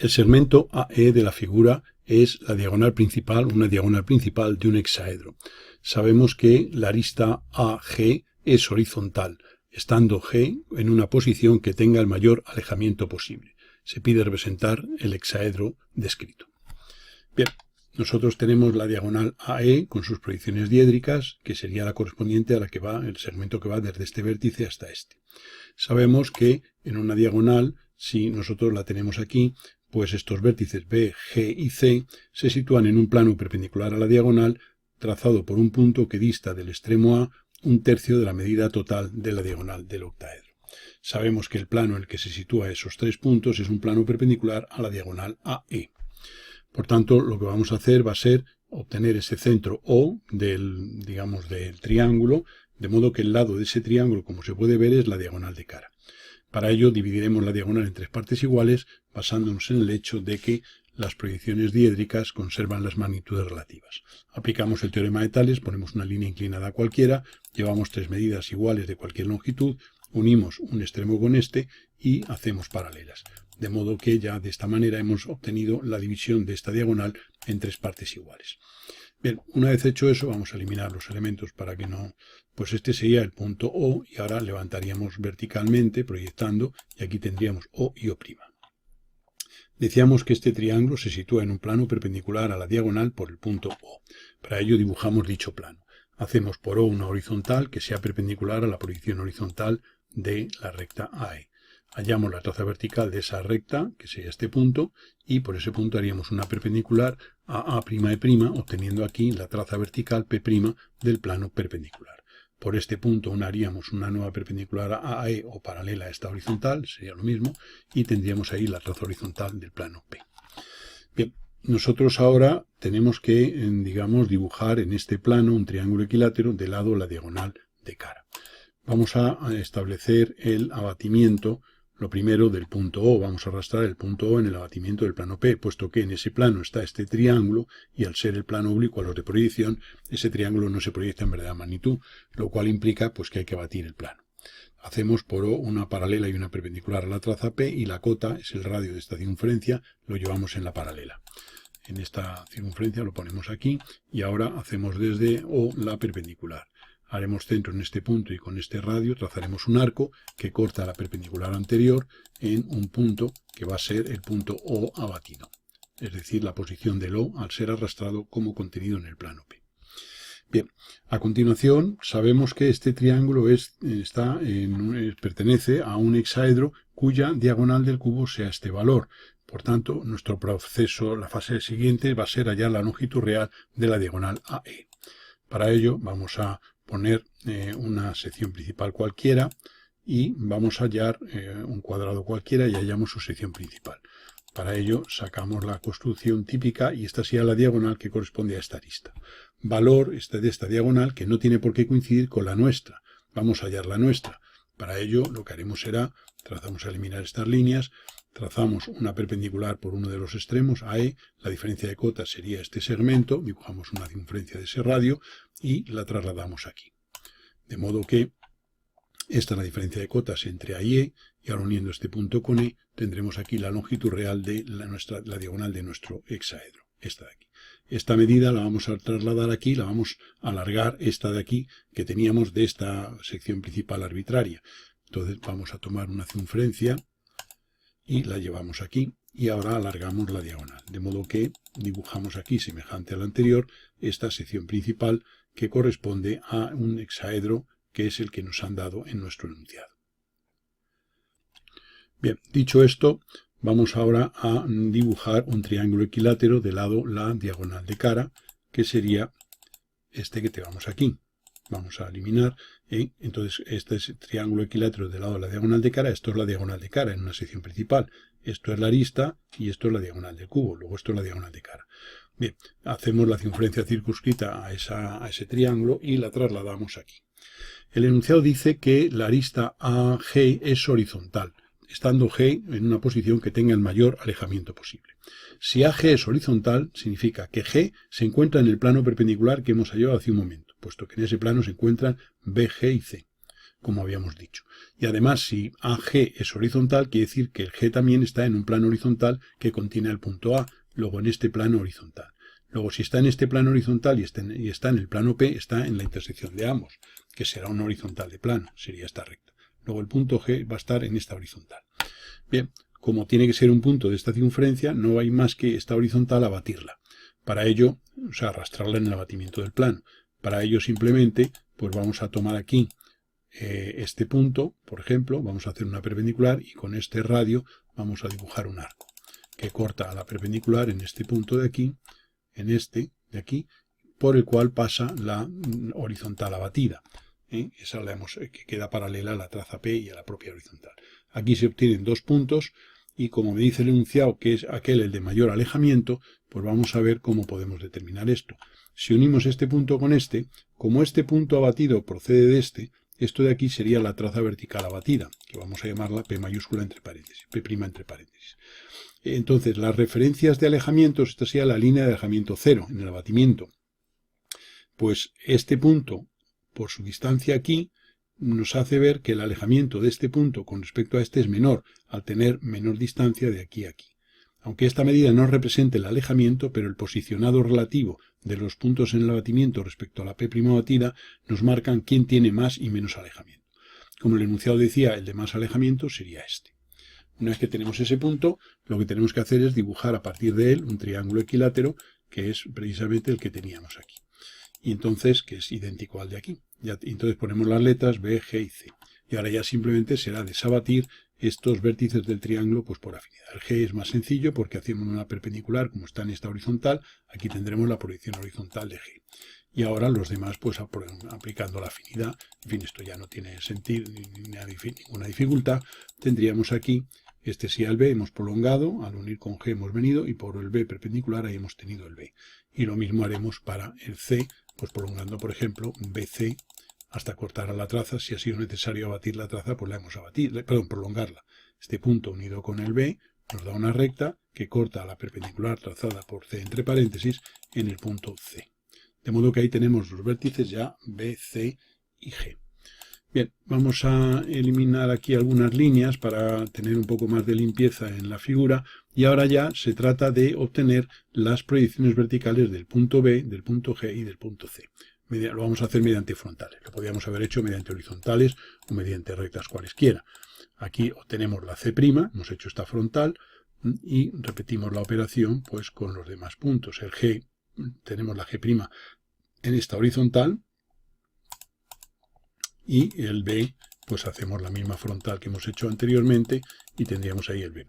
El segmento AE de la figura es la diagonal principal, una diagonal principal de un hexaedro. Sabemos que la arista AG es horizontal, estando G en una posición que tenga el mayor alejamiento posible. Se pide representar el hexaedro descrito. Bien, nosotros tenemos la diagonal AE con sus proyecciones diédricas, que sería la correspondiente a la que va, el segmento que va desde este vértice hasta este. Sabemos que en una diagonal, si nosotros la tenemos aquí, pues estos vértices B, G y C se sitúan en un plano perpendicular a la diagonal, trazado por un punto que dista del extremo A 1/3 de la medida total de la diagonal del octaedro. Sabemos que el plano en el que se sitúa esos tres puntos es un plano perpendicular a la diagonal AE. Por tanto, lo que vamos a hacer va a ser obtener ese centro O del triángulo, de modo que el lado de ese triángulo, como se puede ver, es la diagonal de cara. Para ello dividiremos la diagonal en tres partes iguales, basándonos en el hecho de que las proyecciones diédricas conservan las magnitudes relativas. Aplicamos el teorema de Tales, ponemos una línea inclinada cualquiera, llevamos tres medidas iguales de cualquier longitud, unimos un extremo con este y hacemos paralelas. De modo que ya de esta manera hemos obtenido la división de esta diagonal en tres partes iguales. Bien, una vez hecho eso, vamos a eliminar los elementos para que no... Pues este sería el punto O y ahora levantaríamos verticalmente, proyectando, y aquí tendríamos O y O'. Decíamos que este triángulo se sitúa en un plano perpendicular a la diagonal por el punto O. Para ello dibujamos dicho plano. Hacemos por O una horizontal que sea perpendicular a la proyección horizontal de la recta AE. Hallamos la traza vertical de esa recta, que sería este punto, y por ese punto haríamos una perpendicular a A'E', obteniendo aquí la traza vertical P' del plano perpendicular. Por este punto haríamos una nueva perpendicular a AE o paralela a esta horizontal, sería lo mismo, y tendríamos ahí la traza horizontal del plano P. Bien, nosotros ahora tenemos que, dibujar en este plano un triángulo equilátero de lado la diagonal de cara. Vamos a establecer el abatimiento. Lo primero del punto O, vamos a arrastrar el punto O en el abatimiento del plano P, puesto que en ese plano está este triángulo y al ser el plano oblicuo a los de proyección, ese triángulo no se proyecta en verdadera magnitud, lo cual implica pues, que hay que abatir el plano. Hacemos por O una paralela y una perpendicular a la traza P y la cota es el radio de esta circunferencia, lo llevamos en la paralela. En esta circunferencia lo ponemos aquí y ahora hacemos desde O la perpendicular. Haremos centro en este punto y con este radio trazaremos un arco que corta la perpendicular anterior en un punto que va a ser el punto O abatido, es decir, la posición del O al ser arrastrado como contenido en el plano P. Bien, a continuación sabemos que este triángulo pertenece a un hexaedro cuya diagonal del cubo sea este valor. Por tanto, nuestro proceso, la fase siguiente, va a ser hallar la longitud real de la diagonal AE. Para ello vamos a poner una sección principal cualquiera y vamos a hallar un cuadrado cualquiera y hallamos su sección principal. Para ello sacamos la construcción típica y esta sería la diagonal que corresponde a esta arista. Valor de esta diagonal que no tiene por qué coincidir con la nuestra. Vamos a hallar la nuestra. Para ello lo que haremos será, trazamos a eliminar estas líneas, trazamos una perpendicular por uno de los extremos, AE, la diferencia de cota sería este segmento, dibujamos una circunferencia de ese radio y la trasladamos aquí. De modo que esta es la diferencia de cotas entre A y E, y ahora uniendo este punto con E, tendremos aquí la longitud real de la diagonal de nuestro hexaedro, esta de aquí. Esta medida la vamos a trasladar aquí, la vamos a alargar esta de aquí que teníamos de esta sección principal arbitraria. Entonces vamos a tomar una circunferencia y la llevamos aquí y ahora alargamos la diagonal, de modo que dibujamos aquí, semejante a la anterior, esta sección principal que corresponde a un hexaedro que es el que nos han dado en nuestro enunciado. Bien, dicho esto, vamos ahora a dibujar un triángulo equilátero de lado la diagonal de cara, que sería este que tenemos aquí. Vamos a eliminar, entonces este es el triángulo equilátero de lado de la diagonal de cara, esto es la diagonal de cara en una sección principal, esto es la arista y esto es la diagonal del cubo, luego esto es la diagonal de cara. Bien, hacemos la circunferencia circunscrita a ese triángulo y la trasladamos aquí. El enunciado dice que la arista AG es horizontal, estando G en una posición que tenga el mayor alejamiento posible. Si AG es horizontal, significa que G se encuentra en el plano perpendicular que hemos hallado hace un momento, puesto que en ese plano se encuentran B, G y C. como habíamos dicho. Y además, si AG es horizontal, quiere decir que el G también está en un plano horizontal que contiene el punto A, luego en este plano horizontal. Luego, si está en este plano horizontal y está en el plano P, está en la intersección de ambos, que será una horizontal de plano, sería esta recta. Luego el punto G va a estar en esta horizontal. Bien, como tiene que ser un punto de esta circunferencia, no hay más que esta horizontal abatirla. Para ello, o sea, arrastrarla en el abatimiento del plano. Para ello simplemente, pues vamos a tomar aquí este punto, por ejemplo, vamos a hacer una perpendicular y con este radio vamos a dibujar un arco que corta a la perpendicular en este punto de aquí, en este de aquí, por el cual pasa la horizontal abatida. Esa que queda paralela a la traza P y a la propia horizontal. Aquí se obtienen dos puntos y como me dice el enunciado que es aquel el de mayor alejamiento, pues vamos a ver cómo podemos determinar esto. Si unimos este punto con este, como este punto abatido procede de este, esto de aquí sería la traza vertical abatida, que vamos a llamarla P mayúscula entre paréntesis, P' entre paréntesis. Entonces, las referencias de alejamientos, esta sería la línea de alejamiento cero en el abatimiento. Pues este punto, por su distancia aquí, nos hace ver que el alejamiento de este punto con respecto a este es menor, al tener menor distancia de aquí a aquí. Aunque esta medida no represente el alejamiento, pero el posicionado relativo de los puntos en el abatimiento respecto a la P' abatida nos marcan quién tiene más y menos alejamiento. Como el enunciado decía, el de más alejamiento sería este. Una vez que tenemos ese punto, lo que tenemos que hacer es dibujar a partir de él un triángulo equilátero, que es precisamente el que teníamos aquí. Y entonces, que es idéntico al de aquí. Entonces ponemos las letras B, G y C. Y ahora ya simplemente será desabatir estos vértices del triángulo pues por afinidad. El G es más sencillo porque hacemos una perpendicular como está en esta horizontal. Aquí tendremos la proyección horizontal de G. Y ahora los demás pues aplicando la afinidad. En fin, esto ya no tiene sentido ninguna dificultad. Tendríamos aquí, este sí al B hemos prolongado, al unir con G hemos venido y por el B perpendicular ahí hemos tenido el B. Y lo mismo haremos para el C, pues prolongando por ejemplo BC hasta cortar a la traza. Si ha sido necesario abatir la traza, pues la hemos abatido, prolongarla. Este punto unido con el B nos da una recta que corta a la perpendicular trazada por C entre paréntesis en el punto C. De modo que ahí tenemos los vértices ya B, C y G. Bien, vamos a eliminar aquí algunas líneas para tener un poco más de limpieza en la figura y ahora ya se trata de obtener las proyecciones verticales del punto B, del punto G y del punto C. Lo vamos a hacer mediante frontales. Lo podríamos haber hecho mediante horizontales o mediante rectas cualesquiera. Aquí obtenemos la C', hemos hecho esta frontal y repetimos la operación pues con los demás puntos. El G, tenemos la G' en esta horizontal y el B pues hacemos la misma frontal que hemos hecho anteriormente y tendríamos ahí el B'.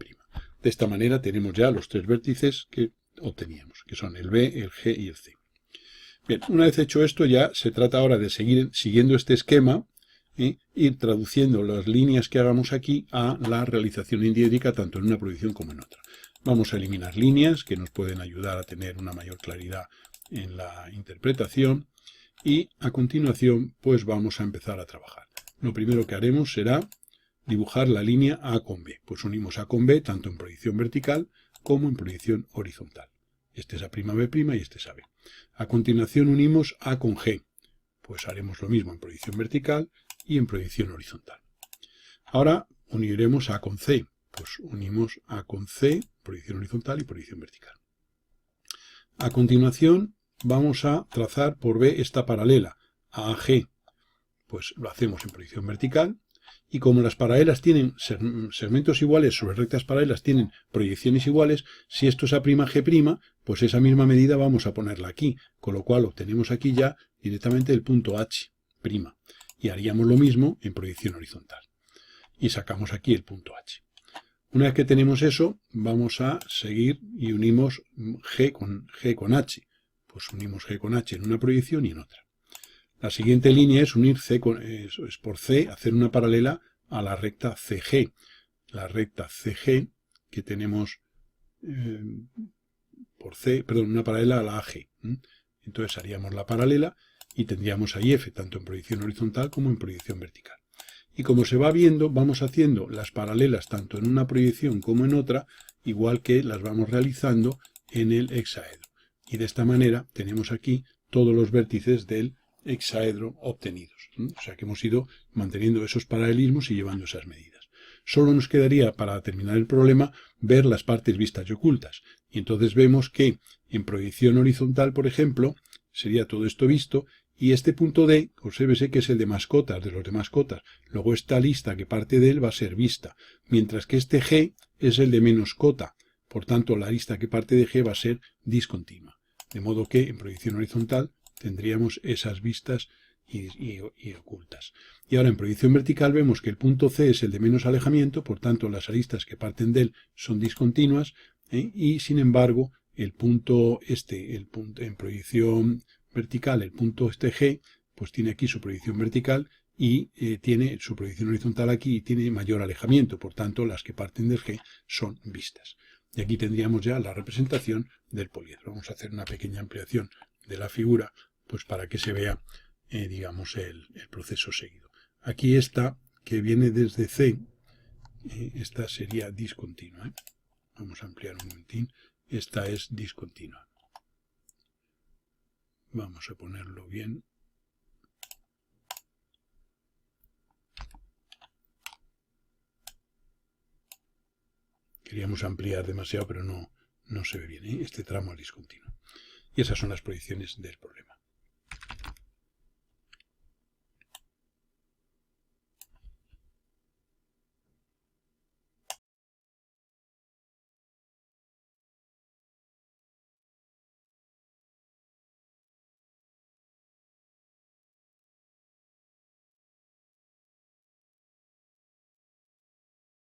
De esta manera tenemos ya los tres vértices que obteníamos, que son el B, el G y el C. Bien, una vez hecho esto ya se trata ahora de seguir siguiendo este esquema, ir traduciendo las líneas que hagamos aquí a la realización indiédrica tanto en una proyección como en otra. Vamos a eliminar líneas que nos pueden ayudar a tener una mayor claridad en la interpretación y a continuación pues vamos a empezar a trabajar. Lo primero que haremos será dibujar la línea A con B. Pues unimos A con B tanto en proyección vertical como en proyección horizontal. Este es A', B' y este es AB. A continuación unimos A con G. Pues haremos lo mismo en proyección vertical y en proyección horizontal. Ahora uniremos A con C. Pues unimos A con C, proyección horizontal y proyección vertical. A continuación vamos a trazar por B esta paralela a AG. Pues lo hacemos en proyección vertical. Y como las paralelas tienen segmentos iguales sobre rectas paralelas, tienen proyecciones iguales, si esto es A'G', pues esa misma medida vamos a ponerla aquí, con lo cual obtenemos aquí ya directamente el punto H'. Y haríamos lo mismo en proyección horizontal. Y sacamos aquí el punto H. Una vez que tenemos eso, vamos a seguir y unimos G con H. Pues unimos G con H en una proyección y en otra. La siguiente línea es unir C por C, hacer una paralela a la recta CG. La recta CG que tenemos una paralela a la AG. Entonces haríamos la paralela y tendríamos ahí F, tanto en proyección horizontal como en proyección vertical. Y como se va viendo, vamos haciendo las paralelas tanto en una proyección como en otra, igual que las vamos realizando en el hexaedro. Y de esta manera tenemos aquí todos los vértices del hexaedro obtenidos. O sea que hemos ido manteniendo esos paralelismos y llevando esas medidas. Solo nos quedaría, para terminar el problema, ver las partes vistas y ocultas. Y entonces vemos que en proyección horizontal, por ejemplo, sería todo esto visto, y este punto D, obsérvese que es el de mascotas, de los de mascotas. Luego esta lista que parte de él va a ser vista, mientras que este G es el de menos cota. Por tanto, la lista que parte de G va a ser discontinua. De modo que en proyección horizontal tendríamos esas vistas y ocultas. Y ahora en proyección vertical vemos que el punto C es el de menos alejamiento, por tanto las aristas que parten de él son discontinuas, y sin embargo el punto en proyección vertical, el punto G, pues tiene aquí su proyección vertical y tiene su proyección horizontal aquí y tiene mayor alejamiento, por tanto las que parten del G son vistas. Y aquí tendríamos ya la representación del poliedro. Vamos a hacer una pequeña ampliación de la figura, pues para que se vea, digamos, el proceso seguido. Aquí esta, que viene desde C, esta sería discontinua. Vamos a ampliar un momentín. Esta es discontinua. Vamos a ponerlo bien. Queríamos ampliar demasiado, pero no se ve bien. Este tramo es discontinuo. Y esas son las proyecciones del problema.